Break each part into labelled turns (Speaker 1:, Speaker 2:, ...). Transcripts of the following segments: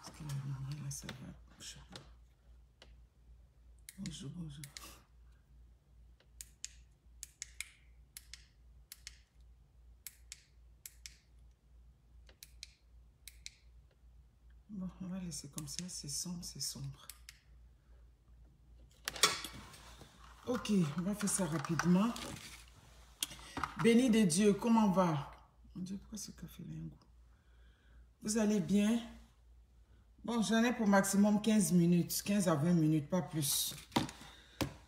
Speaker 1: Est-ce que la lumière, là, ça va? Je sais pas. Bonjour, bonjour. Bon, on va laisser comme ça. C'est sombre, c'est sombre. Ok, on va faire ça rapidement. Béni de Dieu, comment on va? Mon Dieu, pourquoi ce café là a un goût? Vous allez bien? Bon, j'en ai pour maximum 15 minutes, 15 à 20 minutes, pas plus.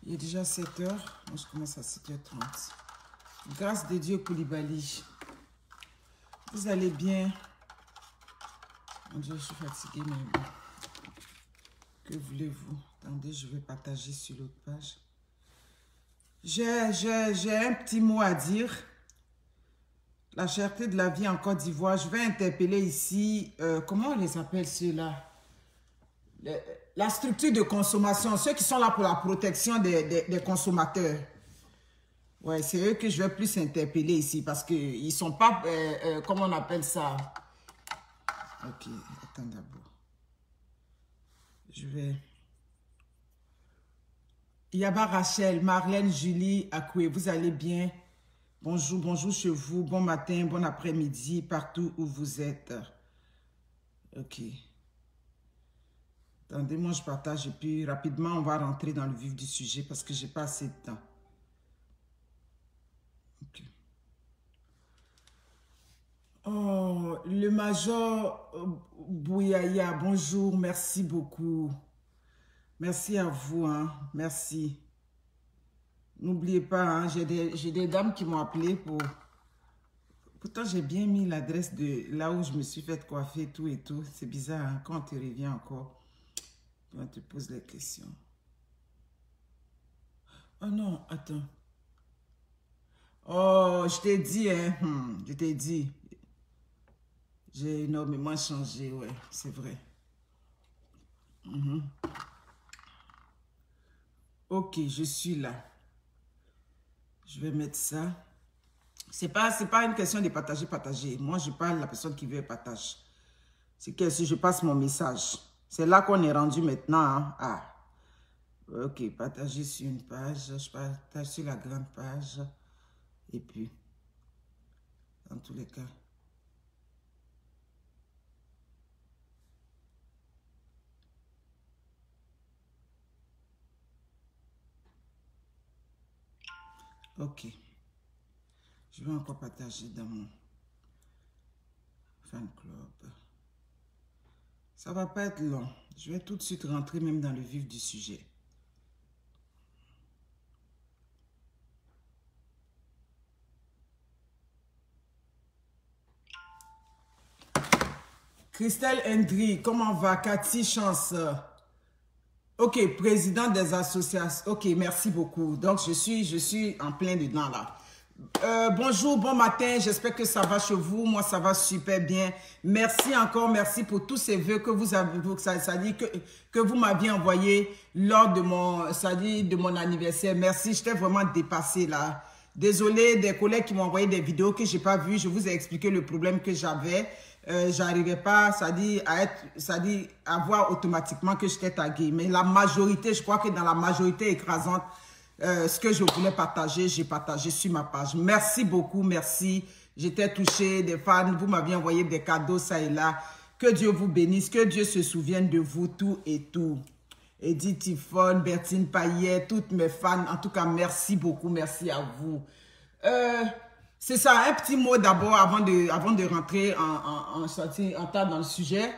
Speaker 1: Il est déjà 7 heures, moi je commence à 7h30. Grâce de Dieu, Koulibaly. Vous allez bien? Mon Dieu, je suis fatiguée, mais bon. Que voulez-vous? Attendez, je vais partager sur l'autre page. J'ai un petit mot à dire. La cherté de la vie en Côte d'Ivoire. Je vais interpeller ici, comment on les appelle ceux-là? La structure de consommation, ceux qui sont là pour la protection des consommateurs. Ouais, c'est eux que je vais plus interpeller ici parce qu'ils ne sont pas, comment on appelle ça? Ok, attends d'abord. Je vais... Yaba Rachel, Marlène, Julie, Akoué, vous allez bien? Bonjour, bonjour chez vous, bon matin, bon après-midi, partout où vous êtes. Ok. Attendez, moi je partage et puis rapidement on va rentrer dans le vif du sujet parce que j'ai pas assez de temps. Ok. Oh, le major Bouyaya, bonjour, merci beaucoup. Merci à vous, hein, merci. N'oubliez pas, hein, j'ai des dames qui m'ont appelé pour... Pourtant, j'ai bien mis l'adresse de là où je me suis fait coiffer, tout et tout. C'est bizarre, hein, quand tu reviens encore, on te pose les questions. Oh non, attends. Oh, je t'ai dit, hein, je t'ai dit. J'ai énormément changé, ouais, c'est vrai. Ok, je suis là. Je vais mettre ça. C'est pas une question de partager. Moi, je parle à la personne qui veut partager. C'est que si je passe mon message. C'est là qu'on est rendu maintenant. Hein? Ah. Ok, partager sur une page. Je partage sur la grande page. Et puis, dans tous les cas. Ok. Je vais encore partager dans mon fan club. Ça va pas être long. Je vais tout de suite rentrer même dans le vif du sujet. Christelle Hendry, comment va? Cathy Chance. Ok, président des associations. Ok, merci beaucoup. Donc, je suis en plein dedans là. Bonjour, bon matin. J'espère que ça va chez vous. Moi, ça va super bien. Merci encore. Merci pour tous ces vœux que vous avez, ça dit que vous m'aviez envoyé lors de mon anniversaire. Merci. J'étais vraiment dépassée là. Désolée des collègues qui m'ont envoyé des vidéos que j'ai pas vues. Je vous ai expliqué le problème que j'avais. J'arrivais pas, à voir automatiquement que j'étais taguée. Mais la majorité, je crois que dans la majorité écrasante, ce que je voulais partager, j'ai partagé sur ma page. Merci beaucoup, merci. J'étais touchée, des fans, vous m'aviez envoyé des cadeaux, ça et là. Que Dieu vous bénisse, que Dieu se souvienne de vous, tout et tout. Edith Tifon, Bertine Payet, toutes mes fans. En tout cas, merci beaucoup, merci à vous. C'est ça, un petit mot d'abord avant de rentrer en tas dans le sujet.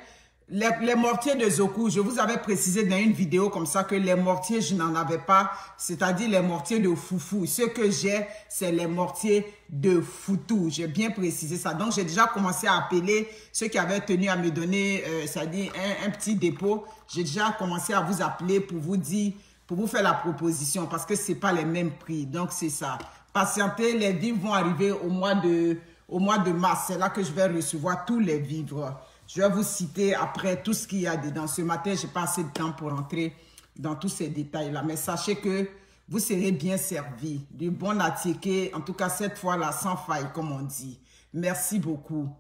Speaker 1: Les mortiers de Zoku, je vous avais précisé dans une vidéo comme ça que les mortiers, je n'en avais pas, c'est-à-dire les mortiers de foufou. Ce que j'ai, c'est les mortiers de foutou. J'ai bien précisé ça. Donc, j'ai déjà commencé à appeler ceux qui avaient tenu à me donner, c'est-à-dire un petit dépôt. J'ai déjà commencé à vous appeler pour vous dire, pour vous faire la proposition parce que ce n'est pas les mêmes prix. Donc, c'est ça. Patientez, les vivres vont arriver au mois de mars. C'est là que je vais recevoir tous les vivres. Je vais vous citer après tout ce qu'il y a dedans. Ce matin, je n'ai pas assez de temps pour entrer dans tous ces détails-là. Mais sachez que vous serez bien servis. Du bon attiqué, en tout cas cette fois-là, sans faille, comme on dit. Merci beaucoup.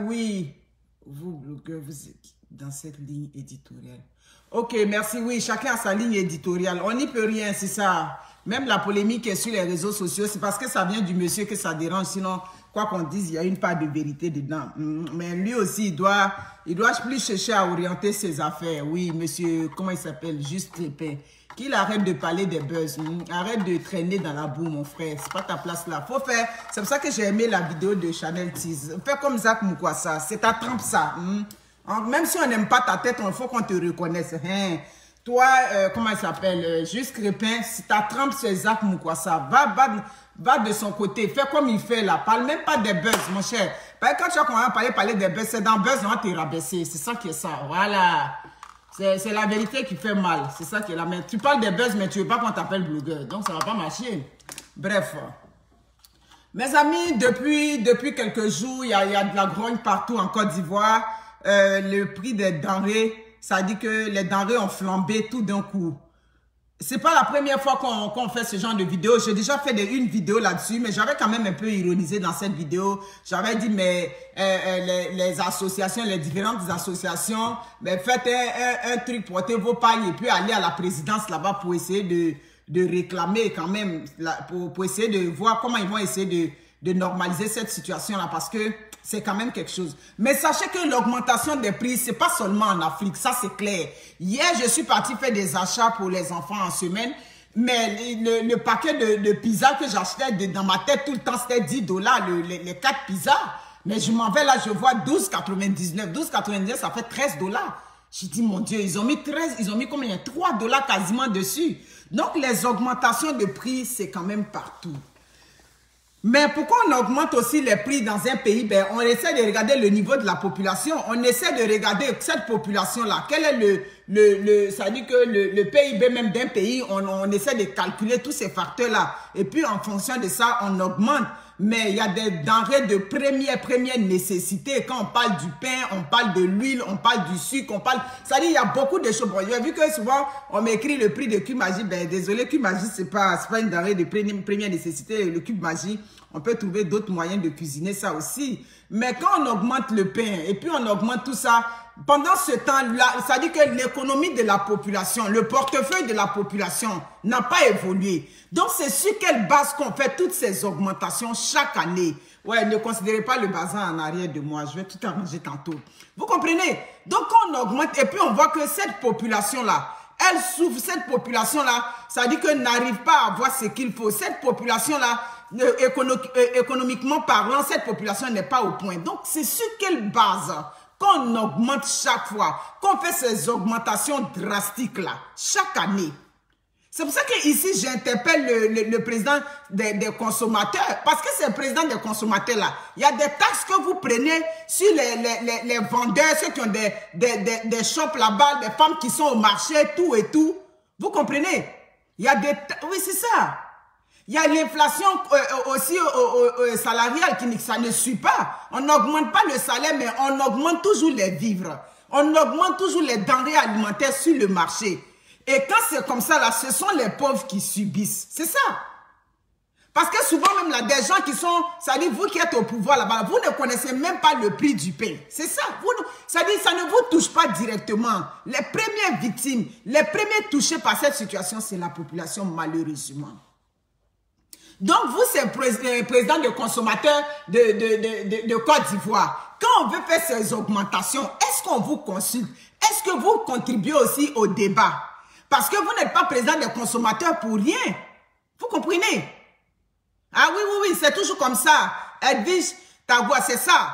Speaker 1: Oui, vous, blogueur, vous êtes dans cette ligne éditoriale. Ok, merci. Oui, chacun a sa ligne éditoriale. On n'y peut rien, c'est ça. Même la polémique est sur les réseaux sociaux, c'est parce que ça vient du monsieur que ça dérange. Sinon, quoi qu'on dise, il y a une part de vérité dedans. Mais lui aussi, il doit plus chercher à orienter ses affaires. Oui, monsieur, comment il s'appelle? Juste Crépin. Qu'il arrête de parler des buzz. Arrête de traîner dans la boue, mon frère. C'est pas ta place là. Faut faire. C'est pour ça que j'ai aimé la vidéo de Chanel Tease. Fais comme Zach Moukwassa. C'est ta trempe, ça. Même si on n'aime pas ta tête, il faut qu'on te reconnaisse. Hein? Toi, comment il s'appelle? Juste Crépin. Si ta trempe, c'est Zach Moukwassa. Va de son côté. Fais comme il fait là. Parle même pas des buzz, mon cher. Parce que quand tu vas parler des buzz, c'est dans buzz, on va te rabaisser. C'est ça qui est ça. Voilà. C'est la vérité qui fait mal. C'est ça qui est là. Mais tu parles des buzz, mais tu veux pas qu'on t'appelle blogueur. Donc, ça va pas marcher. Bref. Mes amis, depuis quelques jours, il y a de la grogne partout en Côte d'Ivoire. Le prix des denrées, ça dit que les denrées ont flambé tout d'un coup. C'est pas la première fois qu'on fait ce genre de vidéo. J'ai déjà fait une vidéo là-dessus, mais j'avais quand même un peu ironisé dans cette vidéo. J'avais dit, mais les associations, les différentes associations, mais faites un truc, portez vos pagnes et puis allez à la présidence là-bas pour essayer de réclamer quand même, pour essayer de voir comment ils vont essayer de normaliser cette situation-là, parce que c'est quand même quelque chose. Mais sachez que l'augmentation des prix, c'est pas seulement en Afrique, ça c'est clair. Hier, je suis partie faire des achats pour les enfants en semaine, mais le paquet de pizza que j'achetais dans ma tête tout le temps, c'était 10 $, les 4 pizzas. Mais je m'en vais là, je vois 12,99. 12,99, ça fait 13 $. J'ai dit, mon Dieu, ils ont mis combien? 3 $ quasiment dessus. Donc, les augmentations de prix, c'est quand même partout. Mais pourquoi on augmente aussi les prix dans un pays? Ben, on essaie de regarder le niveau de la population. On essaie de regarder cette population-là. Quel est ça dit que le PIB même d'un pays, on essaie de calculer tous ces facteurs-là. Et puis, en fonction de ça, on augmente. Mais il y a des denrées de première nécessité. Quand on parle du pain, on parle de l'huile, on parle du sucre, on parle... Ça dit, il y a beaucoup de choses. Bon, j'ai vu que souvent, on m'écrit le prix de cube magie. Ben, désolé, cube magie, c'est pas une denrée de première nécessité. Le cube magie, on peut trouver d'autres moyens de cuisiner ça aussi. Mais quand on augmente le pain et puis on augmente tout ça, pendant ce temps-là, ça dit que l'économie de la population, le portefeuille de la population n'a pas évolué. Donc, c'est sur quelle base qu'on fait toutes ces augmentations chaque année? Ouais, ne considérez pas le bazar en arrière de moi. Je vais tout arranger tantôt. Vous comprenez? Donc, quand on augmente et puis on voit que cette population-là, elle souffre. Cette population-là, ça dit qu'elle n'arrive pas à avoir ce qu'il faut. Cette population-là, économiquement parlant, cette population n'est pas au point. Donc, c'est sur quelle base qu'on augmente chaque fois, qu'on fait ces augmentations drastiques-là, chaque année? C'est pour ça que ici j'interpelle le président des consommateurs, parce que c'est le président des consommateurs-là. Il y a des taxes que vous prenez sur les vendeurs, ceux qui ont des shops là-bas, des femmes qui sont au marché, tout et tout. Vous comprenez? Il y a des... Oui, c'est ça. Il y a l'inflation aussi salariale qui ça ne suit pas. On n'augmente pas le salaire, mais on augmente toujours les vivres. On augmente toujours les denrées alimentaires sur le marché. Et quand c'est comme ça, là, ce sont les pauvres qui subissent. C'est ça. Parce que souvent, même là, des gens qui sont... Ça dit, vous qui êtes au pouvoir là-bas, vous ne connaissez même pas le prix du pain. C'est ça. Ça dit, ça ne vous touche pas directement. Les premières victimes, les premiers touchés par cette situation, c'est la population, malheureusement. Donc, vous, c'est président de consommateurs de Côte d'Ivoire. Quand on veut faire ces augmentations, est-ce qu'on vous consulte? Est-ce que vous contribuez aussi au débat? Parce que vous n'êtes pas président des consommateurs pour rien. Vous comprenez? Ah oui, c'est toujours comme ça. Edwige, ta voix, c'est ça.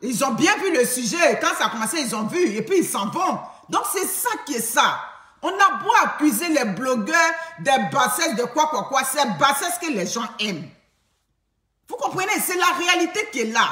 Speaker 1: Ils ont bien vu le sujet. Quand ça a commencé, ils ont vu. Et puis, ils s'en vont. Donc, c'est ça qui est ça. On a beau accuser les blogueurs des bassesses, de quoi. C'est bassesse que les gens aiment. Vous comprenez? C'est la réalité qui est là.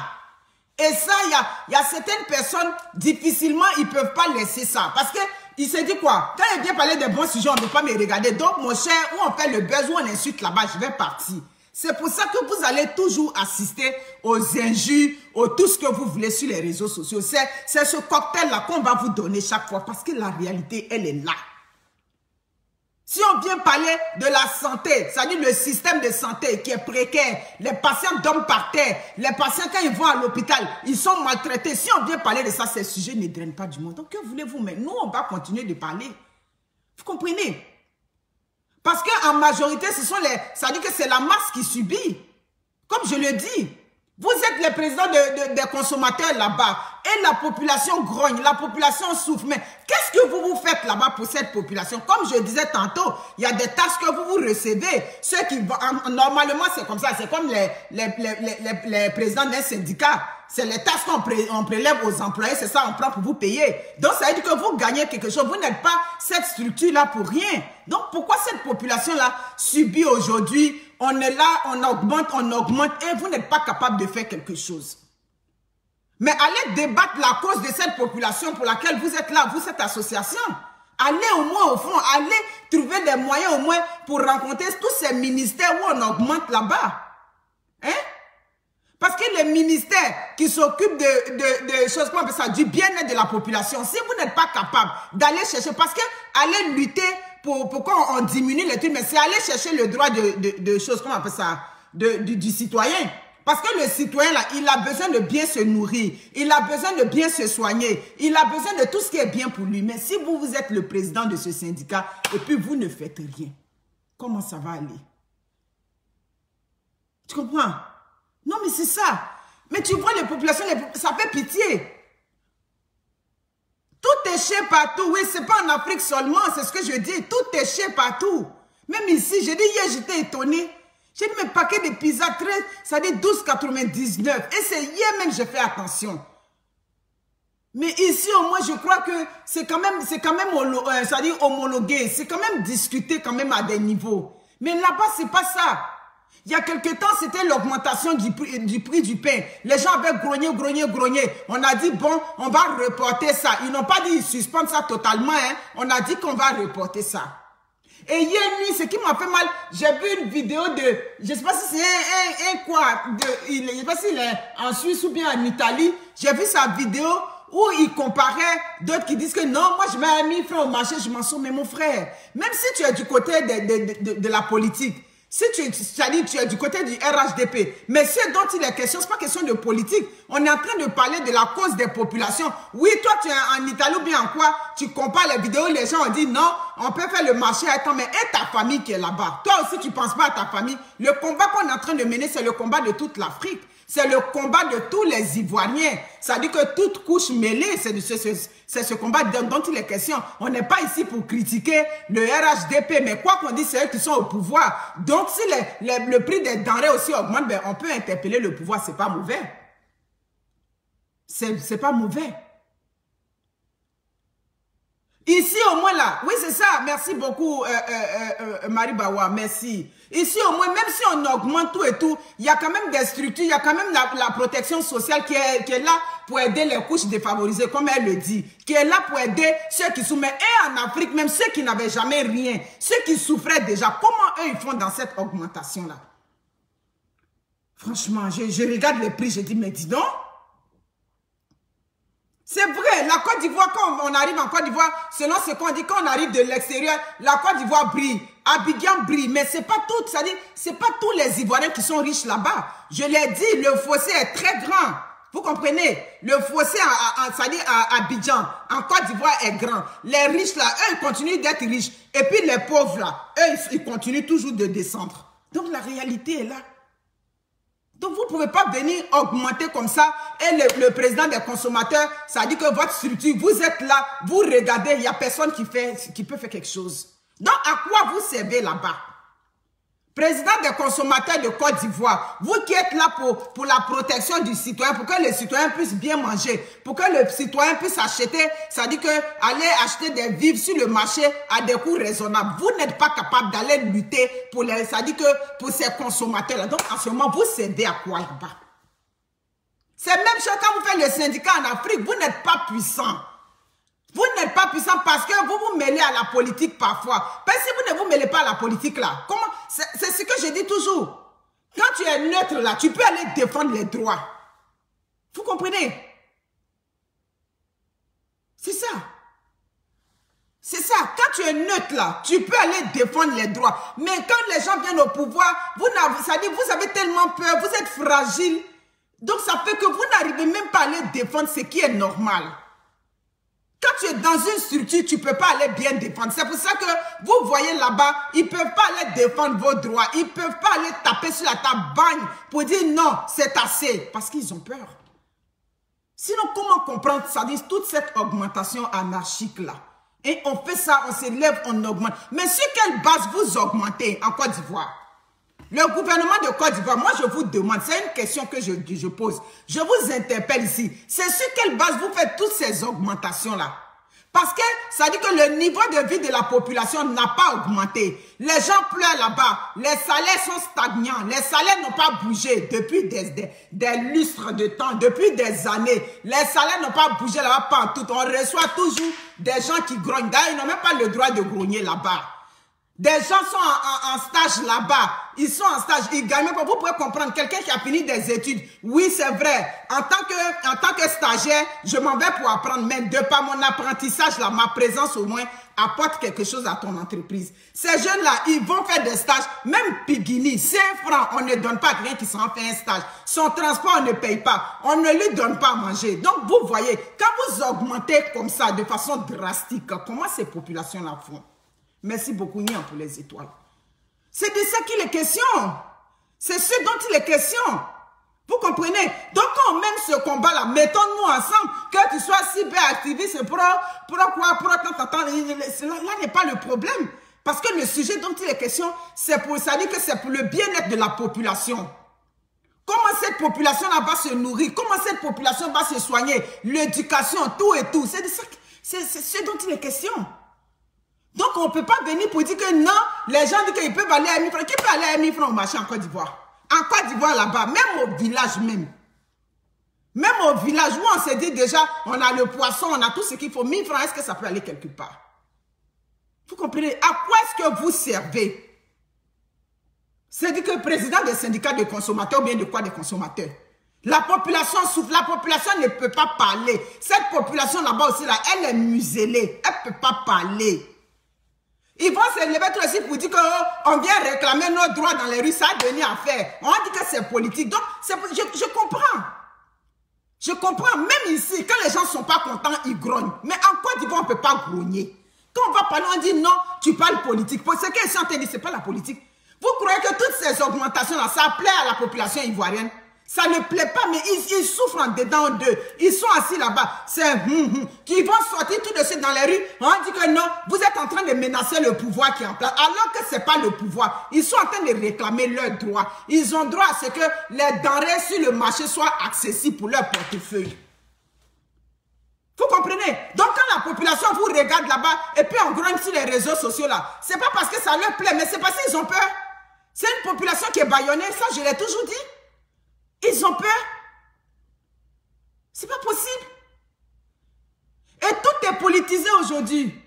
Speaker 1: Et ça, il y a certaines personnes, difficilement, ils ne peuvent pas laisser ça. Parce que il s'est dit quoi? Quand il vient parler des bons sujets, on ne veut pas me regarder. Donc, mon cher, où on fait le buzz, où on insulte là-bas, je vais partir. C'est pour ça que vous allez toujours assister aux injures, aux tout ce que vous voulez sur les réseaux sociaux. C'est ce cocktail-là qu'on va vous donner chaque fois. Parce que la réalité, elle est là. Si on vient parler de la santé, c'est-à-dire le système de santé qui est précaire, les patients dorment par terre, les patients quand ils vont à l'hôpital, ils sont maltraités. Si on vient parler de ça, ces sujets ne drainent pas du monde. Donc que voulez-vous? Mais nous, on va continuer de parler. Vous comprenez? Parce qu'en majorité, ça dit que c'est la masse qui subit. Comme je le dis, vous êtes les présidents des consommateurs là-bas. Et la population grogne, la population souffre. Mais qu'est-ce que vous faites là-bas pour cette population? Comme je disais tantôt, il y a des taxes que vous recevez. Ceux qui normalement, c'est comme ça. C'est comme les présidents d'un syndicat. C'est les taxes qu'on prélève aux employés. C'est ça, on prend pour vous payer. Donc, ça veut dire que vous gagnez quelque chose. Vous n'êtes pas cette structure-là pour rien. Donc, pourquoi cette population-là subit aujourd'hui? On est là, on augmente et vous n'êtes pas capable de faire quelque chose. Mais allez débattre la cause de cette population pour laquelle vous êtes là, vous, cette association. Allez au moins au fond, allez trouver des moyens au moins pour rencontrer tous ces ministères où on augmente là-bas. Hein? Parce que les ministères qui s'occupent de choses comme ça, du bien-être de la population, si vous n'êtes pas capable d'aller chercher, parce que aller lutter pour qu'on diminue les trucs, mais c'est aller chercher le droit de choses, comment on appelle ça, du citoyen. Parce que le citoyen, là, il a besoin de bien se nourrir, il a besoin de bien se soigner, il a besoin de tout ce qui est bien pour lui. Mais si vous êtes le président de ce syndicat et puis vous ne faites rien, comment ça va aller? Tu comprends? Non, mais c'est ça. Mais tu vois les populations, ça fait pitié. Tout est cher partout. Oui, c'est pas en Afrique seulement, c'est ce que je dis. Tout est cher partout. Même ici, j'ai dit hier, j'étais étonné. J'ai dit, mes paquets de pizza, ça dit 12,99. Et c'est hier même, j'ai fait attention. Mais ici, au moins, je crois que c'est quand même homologué. C'est quand même discuté quand même à des niveaux. Mais là-bas, c'est pas ça. Il y a quelque temps, c'était l'augmentation du prix du pain. Les gens avaient grogné. On a dit, bon, on va reporter ça. Ils n'ont pas dit, ils suspendent ça totalement. Hein. On a dit qu'on va reporter ça. Et hier nuit, ce qui m'a fait mal, j'ai vu une vidéo de, je ne sais pas si c'est je ne sais pas s'il est en Suisse ou bien en Italie. J'ai vu sa vidéo où il comparait d'autres qui disent que non, moi je mets 1000 francs au marché, je m'en sors. Mais mon frère, même si tu es du côté de la politique, si tu es du côté du RHDP, mais ce dont il est question, ce n'est pas question de politique. On est en train de parler de la cause des populations. Oui, toi, tu es en Italie ou bien en quoi? Tu compares les vidéos, les gens ont dit non, on peut faire le marché à temps, mais et ta famille qui est là-bas? Toi aussi, tu ne penses pas à ta famille. Le combat qu'on est en train de mener, c'est le combat de toute l'Afrique. C'est le combat de tous les Ivoiriens. Ça dit que toute couche mêlée, c'est ce combat dont il est question. On n'est pas ici pour critiquer le RHDP, mais quoi qu'on dise, c'est eux qui sont au pouvoir. Donc, si le prix des denrées aussi augmente, ben, on peut interpeller le pouvoir. C'est pas mauvais. C'est pas mauvais. Ici, au moins là, oui, c'est ça. Merci beaucoup, Marie Bawa. Merci. Ici, au moins, même si on augmente tout et tout, il y a quand même des structures, il y a quand même la protection sociale qui est là pour aider les couches défavorisées, comme elle le dit, qui est là pour aider ceux qui souffrent. Et en Afrique, même ceux qui n'avaient jamais rien, ceux qui souffraient déjà, comment eux, ils font dans cette augmentation-là? Franchement, je regarde les prix, je dis, mais dis donc. C'est vrai, la Côte d'Ivoire, quand on arrive en Côte d'Ivoire, selon ce qu'on dit, quand on arrive de l'extérieur, la Côte d'Ivoire brille, Abidjan brille, mais c'est pas tout, c'est-à-dire, c'est pas tous les Ivoiriens qui sont riches là-bas. Je l'ai dit, le fossé est très grand. Vous comprenez? Le fossé, c'est-à-dire à Abidjan, en Côte d'Ivoire est grand. Les riches là, eux, ils continuent d'être riches. Et puis les pauvres là, eux, ils continuent toujours de descendre. Donc la réalité est là. Donc, vous ne pouvez pas venir augmenter comme ça. Et le président des consommateurs, ça dit que votre structure, vous êtes là, vous regardez, il n'y a personne qui peut faire quelque chose. Donc, à quoi vous servez là-bas? Président des consommateurs de Côte d'Ivoire, vous qui êtes là pour la protection du citoyen, pour que le citoyen puisse bien manger, pour que le citoyen puisse acheter, ça dit que aller acheter des vivres sur le marché à des coûts raisonnables. Vous n'êtes pas capable d'aller lutter pour ça dit que pour ces consommateurs-là. Donc, en ce moment, vous cédez à quoi là-bas? C'est même chose quand vous faites le syndicat en Afrique, vous n'êtes pas puissant. Vous n'êtes pas puissant parce que vous vous mêlez à la politique parfois. Parce que si vous ne vous mêlez pas à la politique là, comment? C'est ce que je dis toujours. Quand tu es neutre là, tu peux aller défendre les droits. Vous comprenez? C'est ça. C'est ça, quand tu es neutre là, tu peux aller défendre les droits. Mais quand les gens viennent au pouvoir, vous avez tellement peur, vous êtes fragile. Donc ça fait que vous n'arrivez même pas à aller défendre ce qui est normal. Quand tu es dans une structure, tu ne peux pas aller bien défendre. C'est pour ça que vous voyez là-bas, ils ne peuvent pas aller défendre vos droits. Ils ne peuvent pas aller taper sur la table, bang, pour dire non, c'est assez. Parce qu'ils ont peur. Sinon, comment comprendre ça? Dit toute cette augmentation anarchique là. Et on fait ça, on s'élève, on augmente. Mais sur quelle base vous augmentez en Côte d'Ivoire? Le gouvernement de Côte d'Ivoire, moi je vous demande, c'est une question que je pose. Je vous interpelle ici. C'est sur quelle base vous faites toutes ces augmentations-là? Parce que ça dit que le niveau de vie de la population n'a pas augmenté. Les gens pleurent là-bas. Les salaires sont stagnants. Les salaires n'ont pas bougé depuis des lustres de temps, depuis des années. Les salaires n'ont pas bougé là-bas partout. On reçoit toujours des gens qui grognent. D'ailleurs, ils n'ont même pas le droit de grogner là-bas. Des gens sont en stage là-bas. Ils sont en stage, ils gagnent pas. Vous pouvez comprendre, quelqu'un qui a fini des études. Oui, c'est vrai. En tant que stagiaire, je m'en vais pour apprendre. Mais de par mon apprentissage, là, ma présence au moins apporte quelque chose à ton entreprise. Ces jeunes-là, ils vont faire des stages. Même Pigini, 5 francs, on ne donne pas à quelqu'un qui s'en fait un stage. Son transport, on ne paye pas. On ne lui donne pas à manger. Donc, vous voyez, quand vous augmentez comme ça, de façon drastique, comment ces populations-là font? Merci beaucoup, Nian, pour les étoiles. C'est de ça qu'il est question. C'est ce dont il est question. Vous comprenez? Donc, quand on mène ce combat-là, mettons-nous ensemble, que tu sois cyberactiviste, là n'est pas le problème. Parce que le sujet dont il est question, c'est pour, ça dit que c'est pour le bien-être de la population. Comment cette population-là va se nourrir? Comment cette population va se soigner? L'éducation, tout et tout. C'est ce dont il est question. Donc, on ne peut pas venir pour dire que non, les gens disent qu'ils peuvent aller à 1000 francs. Qui peut aller à 1000 francs au marché en Côte d'Ivoire? En Côte d'Ivoire, là-bas, même au village même. Même au village où on s'est dit déjà, on a le poisson, on a tout ce qu'il faut. 1000 francs, est-ce que ça peut aller quelque part? Vous comprenez? À quoi est-ce que vous servez? C'est-à-dire que le président des syndicats de consommateurs ou bien de quoi des consommateurs? La population souffre, la population ne peut pas parler. Cette population là-bas aussi, là, elle est muselée. Elle ne peut pas parler. Ils vont se lever tout aussi pour dire qu'on vient réclamer nos droits dans les rues, ça a devenu affaire. On dit que c'est politique. Donc, je comprends. Je comprends. Même ici, quand les gens ne sont pas contents, ils grognent. Mais en Côte d'Ivoire, on ne peut pas grogner. Quand on va parler, on dit non, tu parles politique. Pour ce qu'ils sont en train de dire, ce n'est pas la politique. Vous croyez que toutes ces augmentations-là, ça plaît à la population ivoirienne? Ça ne plaît pas, mais ils souffrent en dedans d'eux. Ils sont assis là-bas. C'est qui vont sortir tout de suite dans les rues. On dit que non, vous êtes en train de menacer le pouvoir qui est en place. Alors que ce n'est pas le pouvoir. Ils sont en train de réclamer leurs droits. Ils ont droit à ce que les denrées sur le marché soient accessibles pour leur portefeuille. Vous comprenez? Donc quand la population vous regarde là-bas et puis on grogne sur les réseaux sociaux là, c'est pas parce que ça leur plaît, mais c'est parce qu'ils ont peur. C'est une population qui est bâillonnée, ça je l'ai toujours dit. Ils ont peur. C'est pas possible. Et tout est politisé aujourd'hui.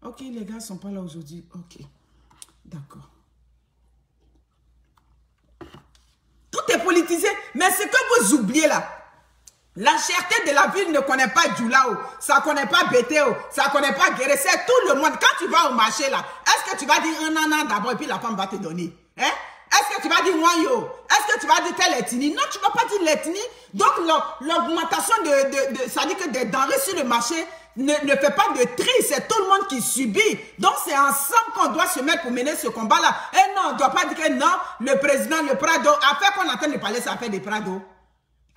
Speaker 1: Ok, les gars ne sont pas là aujourd'hui. Ok, d'accord. Tout est politisé. Mais ce que vous oubliez là, la cherté de la ville ne connaît pas Djoulao, ça ne connaît pas Bétéo, ça ne connaît pas Guéré, c'est tout le monde. Quand tu vas au marché là, est-ce que tu vas dire un an d'abord et puis la femme va te donner? Hein? Est-ce que tu vas dire Wanyo? Est-ce que tu vas dire tel ethnie? Non, tu ne vas pas dire l'ethnie. Donc, l'augmentation ça dit que des denrées sur le marché ne fait pas de tri. C'est tout le monde qui subit. Donc, c'est ensemble qu'on doit se mettre pour mener ce combat-là. Et non, on ne doit pas dire que non, le président, le Prado, affaire qu'on est en train de parler, c'est affaire de Prado.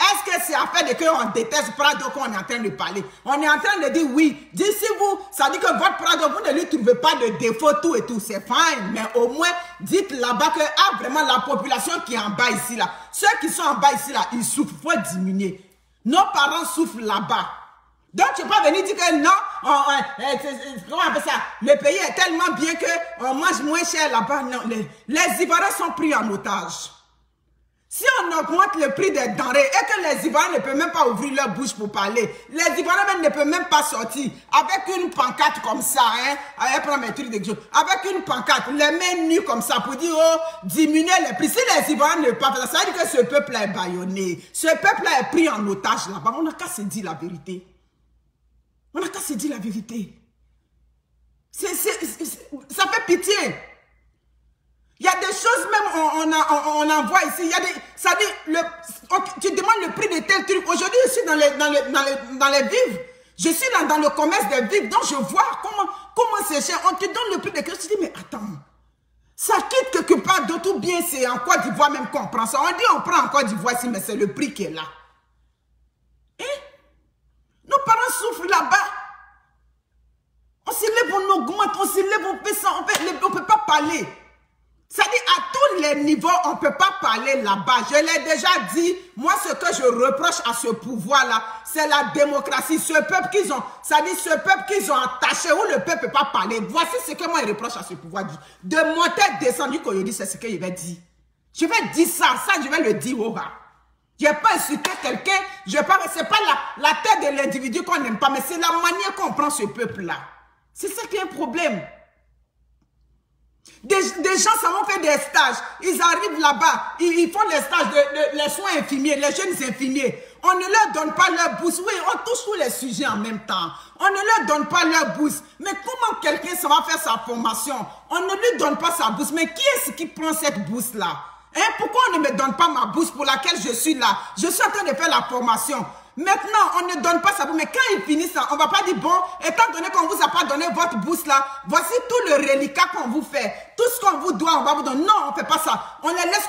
Speaker 1: Est-ce que c'est affaire de qu'on déteste Prado qu'on est en train de parler? On est en train de dire oui. D'ici vous, ça dit que votre Prado, vous ne lui trouvez pas de défaut, tout et tout. C'est fine. Mais au moins, dites là-bas que vraiment la population qui est en bas ici, là. Ceux qui sont en bas ici, là, ils souffrent. Il faut diminuer. Nos parents souffrent là-bas. Donc, tu ne peux pas venir dire que non, comment on appelle ça? Le pays est tellement bien qu'on mange moins cher là-bas. Non, les Ivoiriens sont pris en otage. Si on augmente le prix des denrées et que les Ivoiriens ne peuvent même pas ouvrir leur bouche pour parler, les Ivoiriens même ne peuvent même pas sortir avec une pancarte comme ça, hein, avec une pancarte, les mains nues comme ça pour dire, oh, diminuer les prix. Si les Ivoiriens ne peuvent pas faire ça, ça veut dire que ce peuple est bâillonné. Ce peuple est pris en otage là-bas. On n'a qu'à se dire la vérité. On n'a qu'à se dire la vérité. Ça fait pitié. Il y a des choses même on envoie ici. Il y a des, ça dit, tu demandes le prix de tel truc. Aujourd'hui, je suis dans les vivres. Je suis là dans le commerce des vivres. Donc, je vois comment c'est cher. On te donne le prix de quelque chose. Tu dis, mais attends. Ça quitte quelque part d'autre ou bien c'est en Côte d'Ivoire même qu'on prend ça. On dit on prend en Côte d'Ivoire ici, mais c'est le prix qui est là. Hein? Nos parents souffrent là-bas. On se lève, on augmente, on se lève, on fait ça, on ne peut pas parler. Ça dit à tous les niveaux, on ne peut pas parler là-bas. Je l'ai déjà dit, moi ce que je reproche à ce pouvoir-là, c'est la démocratie. Ce peuple qu'ils ont, ça dit ce peuple qu'ils ont attaché où le peuple ne peut pas parler. Voici ce que moi je reproche à ce pouvoir. De monter, descendu, quand je dis, c'est ce que je vais dire. Je vais dire ça je vais le dire au gars. Je n'ai pas insulté quelqu'un, ce n'est pas la tête de l'individu qu'on n'aime pas, mais c'est la manière qu'on prend ce peuple-là. C'est ça qui est un problème. Des gens, ça vont faire des stages. Ils arrivent là-bas. Ils font les stages les soins infirmiers, les jeunes infirmiers. On ne leur donne pas leur bourse. Oui, on touche tous les sujets en même temps. On ne leur donne pas leur bourse. Mais comment quelqu'un ça va faire sa formation? On ne lui donne pas sa bourse. Mais qui est-ce qui prend cette bourse-là? Hein? Pourquoi on ne me donne pas ma bourse pour laquelle je suis là? Je suis en train de faire la formation. Maintenant, on ne donne pas sa bourse, mais quand ils finissent ça, on ne va pas dire, bon, étant donné qu'on ne vous a pas donné votre bourse là, voici tout le reliquat qu'on vous fait. Tout ce qu'on vous doit, on va vous donner. Non, on ne fait pas ça. On les laisse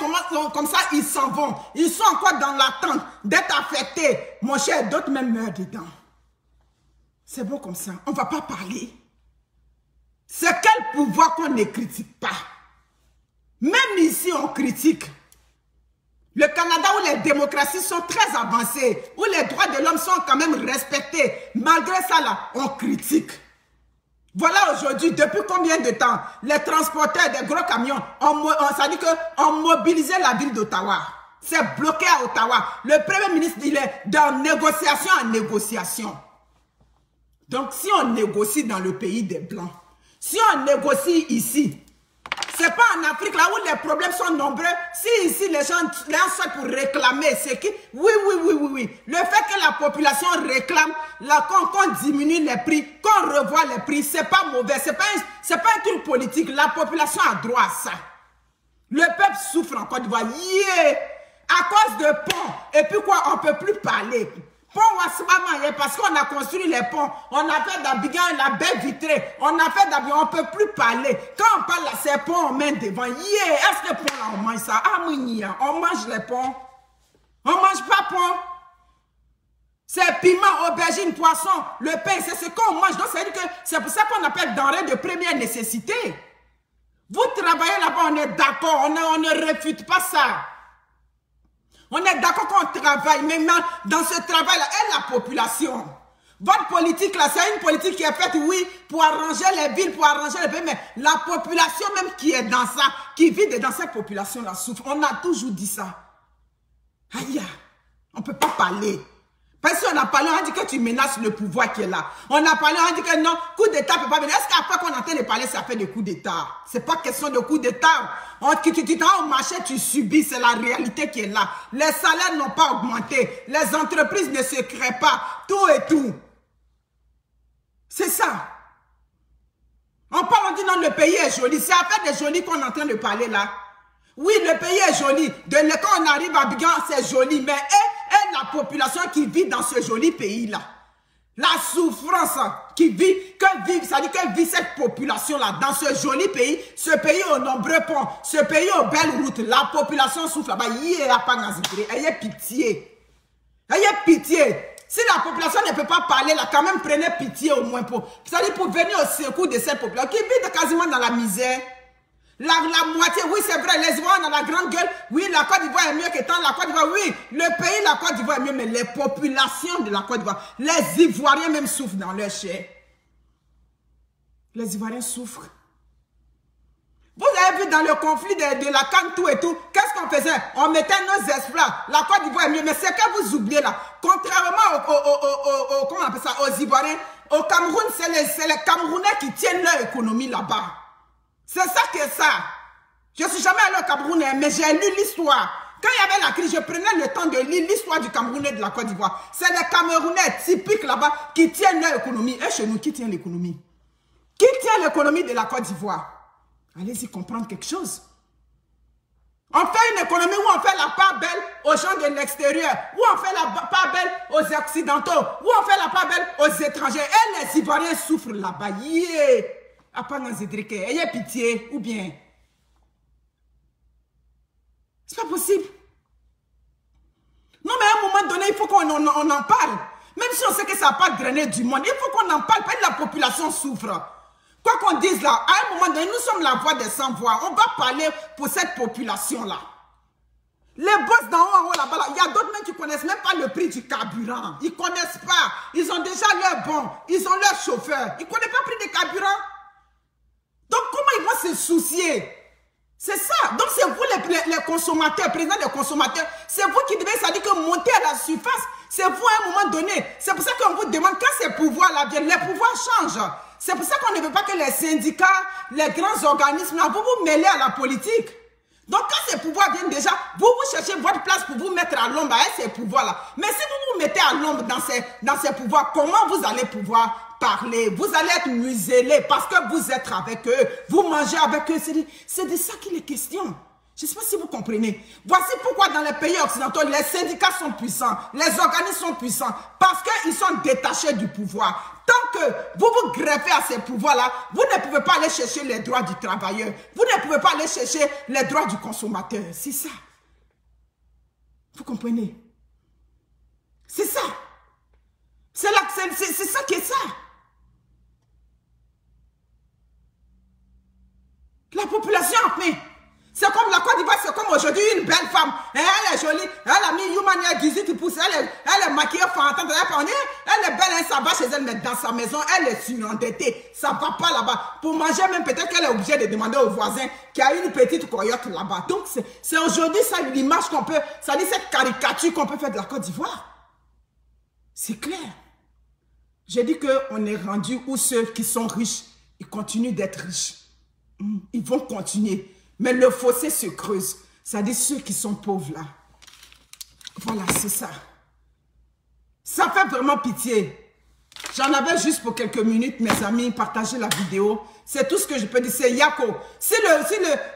Speaker 1: comme ça, ils s'en vont. Ils sont encore dans l'attente d'être affectés. Mon cher, d'autres même meurent dedans. C'est bon comme ça. On ne va pas parler. C'est quel pouvoir qu'on ne critique pas? Même ici, on critique. Le Canada où les démocraties sont très avancées, où les droits de l'homme sont quand même respectés, malgré ça là, on critique. Voilà aujourd'hui, depuis combien de temps, les transporteurs des gros camions, ça dit qu'on mobilisé la ville d'Ottawa. C'est bloqué à Ottawa. Le Premier ministre, il est dans négociation en négociation. Donc si on négocie dans le pays des Blancs, si on négocie ici, c'est pas en Afrique là où les problèmes sont nombreux. Si ici les gens sont pour réclamer, c'est que oui. Le fait que la population réclame, qu'on diminue les prix, qu'on revoit les prix, c'est pas mauvais. C'est pas un truc politique. La population a droit à ça. Le peuple souffre en Côte d'Ivoire. À cause de ponts. Et puis quoi, on peut plus parler. Pont parce qu'on a construit les ponts, on a fait d'Abidjan la baie vitrée, on a fait d'Abidjan, on ne peut plus parler. Quand on parle à ces ponts, on met devant. Est-ce que pont là, on mange ça? Ah, on mange les ponts. On ne mange pas pont. C'est piment, aubergine, poisson, le pain, c'est ce qu'on mange. Donc, c'est pour ça qu'on appelle denrées de première nécessité. Vous travaillez là-bas, on est d'accord, on ne refute pas ça. On est d'accord qu'on travaille, mais dans ce travail-là, et la population. Votre politique, là, c'est une politique qui est faite, oui, pour arranger les villes, pour arranger les pays, mais la population même qui est dans ça, qui vit dans cette population-là, souffre. On a toujours dit ça. Aïe, on ne peut pas parler. Parce qu'on a parlé, on a dit que tu menaces le pouvoir qui est là. On a parlé, on a dit que non, coup d'État ne peut pas venir. Est-ce qu'après qu'on entend de parler, ça fait des coups d'État? Ce n'est pas question de coup d'État. Tu t'en au marché, tu subis, c'est la réalité qui est là. Les salaires n'ont pas augmenté. Les entreprises ne se créent pas. Tout et tout. C'est ça. On parle, on dit non, le pays est joli. C'est à faire des jolis qu'on est en train de parler là. Oui, le pays est joli. Quand on arrive à Abidjan, c'est joli. Mais et la population qui vit dans ce joli pays-là, la souffrance qui vit, ça dit que vit cette population-là dans ce joli pays, ce pays aux nombreux ponts, ce pays aux belles routes, la population souffre là-bas. Ayez pitié. Ayez pitié. Si la population ne peut pas parler, là, quand même, prenez pitié au moins pour venir au secours de cette population qui vit quasiment dans la misère. La moitié, oui, c'est vrai, les Ivoiriens ont la grande gueule. Oui, la Côte d'Ivoire est mieux que tant la Côte d'Ivoire. Oui, le pays, la Côte d'Ivoire est mieux, mais les populations de la Côte d'Ivoire, les Ivoiriens même souffrent dans leur chair. Les Ivoiriens souffrent. Vous avez vu dans le conflit de la CAN, tout et tout, qu'est-ce qu'on faisait? On mettait nos espoirs. La Côte d'Ivoire est mieux, mais c'est que vous oubliez là. Contrairement comment on appelle ça, aux Ivoiriens, au Cameroun, c'est les Camerounais qui tiennent leur économie là-bas. C'est ça que ça. Je ne suis jamais allé au Cameroun, mais j'ai lu l'histoire. Quand il y avait la crise, je prenais le temps de lire l'histoire du Cameroun et de la Côte d'Ivoire. C'est les Camerounais typiques là-bas qui tiennent leur économie. Et chez nous, qui tient l'économie? Qui tient l'économie de la Côte d'Ivoire? Allez-y comprendre quelque chose. On fait une économie où on fait la part belle aux gens de l'extérieur, où on fait la part belle aux Occidentaux, où on fait la part belle aux étrangers. Et les Ivoiriens souffrent là-bas. Yeah. Ayez pitié, ou bien. C'est pas possible. Non, mais à un moment donné, il faut qu'on en parle. Même si on sait que ça n'a pas drainé du monde, il faut qu'on en parle, parce que la population souffre. Quoi qu'on dise là, à un moment donné, nous sommes la voix des sans-voix. On va parler pour cette population-là. Les boss d'en haut, en haut là-bas, il y a d'autres même qui ne connaissent même pas le prix du carburant. Ils ne connaissent pas. Ils ont déjà leur bon. Ils ont leur chauffeur. Ils ne connaissent pas le prix du carburant. Donc, comment ils vont se soucier? C'est ça. Donc, c'est vous les consommateurs, président des consommateurs. C'est vous qui devez, ça dit que monter à la surface. C'est vous à un moment donné. C'est pour ça qu'on vous demande, quand ces pouvoirs-là viennent, les pouvoirs changent. C'est pour ça qu'on ne veut pas que les syndicats, les grands organismes, là, vous vous mêlez à la politique. Donc, quand ces pouvoirs viennent déjà, vous cherchez votre place pour vous mettre à l'ombre avec ces pouvoirs-là. Mais si vous vous mettez à l'ombre dans ces pouvoirs, comment vous allez pouvoir parler? Vous allez être muselés parce que vous êtes avec eux. Vous mangez avec eux. C'est de ça qu'il est question. Je ne sais pas si vous comprenez. Voici pourquoi dans les pays occidentaux, les syndicats sont puissants, les organismes sont puissants, parce qu'ils sont détachés du pouvoir. Tant que vous vous greffez à ces pouvoirs-là, vous ne pouvez pas aller chercher les droits du travailleur. Vous ne pouvez pas aller chercher les droits du consommateur. C'est ça. Vous comprenez? C'est ça. C'est ça qui est ça. La population en paix. C'est comme la Côte d'Ivoire, c'est comme aujourd'hui une belle femme. Elle est jolie, elle a mis Youmania Gizi qui pousse, elle est maquillée, fantante, elle est belle, elle ça va chez elle, mais dans sa maison, elle est surendettée. Ça ne va pas là-bas. Pour manger même, peut-être qu'elle est obligée de demander au voisin qui a une petite coyote là-bas. Donc, c'est aujourd'hui ça l'image qu'on peut, ça dit cette caricature qu'on peut faire de la Côte d'Ivoire. C'est clair. J'ai dit qu'on est rendu où ceux qui sont riches, ils continuent d'être riches. Ils vont continuer. Mais le fossé se creuse. C'est-à-dire ceux qui sont pauvres là. Voilà, c'est ça. Ça fait vraiment pitié. J'en avais juste pour quelques minutes, mes amis, partagez la vidéo. C'est tout ce que je peux dire. C'est Yako. Si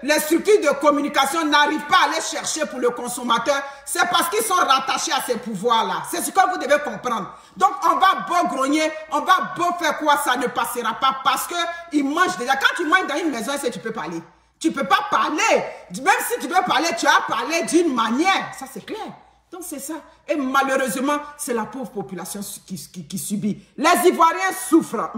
Speaker 1: les structures de communication n'arrivent pas à aller chercher pour le consommateur, c'est parce qu'ils sont rattachés à ces pouvoirs-là. C'est ce que vous devez comprendre. Donc, on va beau grogner, on va beau faire quoi, ça ne passera pas parce qu'ils mangent déjà. Quand tu manges dans une maison, est-ce que tu peux parler? Tu ne peux pas parler. Même si tu veux parler, tu as parlé d'une manière. Ça, c'est clair. Donc, c'est ça. Et malheureusement, c'est la pauvre population qui subit. Les Ivoiriens souffrent.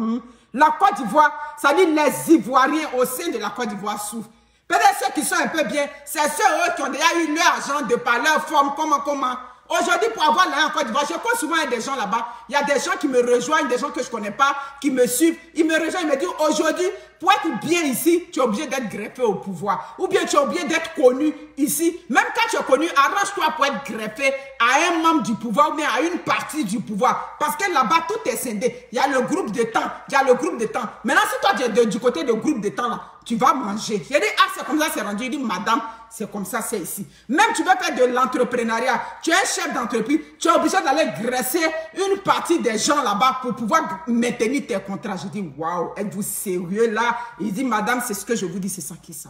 Speaker 1: La Côte d'Ivoire, ça dit les Ivoiriens au sein de la Côte d'Ivoire souffrent. Peut-être ceux qui sont un peu bien, c'est ceux qui ont déjà eu leur argent de par leur forme, comment. Aujourd'hui, pour avoir l'argent en Côte d'Ivoire, je crois souvent il y a des gens là-bas, il y a des gens qui me rejoignent, des gens que je ne connais pas, qui me suivent. Ils me rejoignent, ils me disent, aujourd'hui, pour être bien ici, tu es obligé d'être greffé au pouvoir. Ou bien tu es obligé d'être connu ici. Même quand tu es connu, arrange-toi pour être greffé à un membre du pouvoir ou bien à une partie du pouvoir. Parce que là-bas, tout est scindé. Il y a le groupe de temps, il y a le groupe de temps. Maintenant, si toi, tu es du côté du groupe de temps, là, tu vas manger. J'ai dit, ah, c'est comme ça, c'est rendu. Il dit, madame, c'est comme ça, c'est ici. Même tu veux faire de l'entrepreneuriat, tu es un chef d'entreprise, tu es obligé d'aller graisser une partie des gens là-bas pour pouvoir maintenir tes contrats. Je dis, waouh, êtes-vous sérieux là? Il dit, madame, c'est ce que je vous dis, c'est ça qui est ça.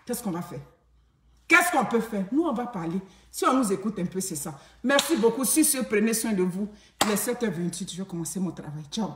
Speaker 1: Qu'est-ce qu'on va faire? Qu'est-ce qu'on peut faire? Nous, on va parler. Si on nous écoute un peu, c'est ça. Merci beaucoup. Sur ce, prenez soin de vous. Il est 7h28, je vais commencer mon travail. Ciao.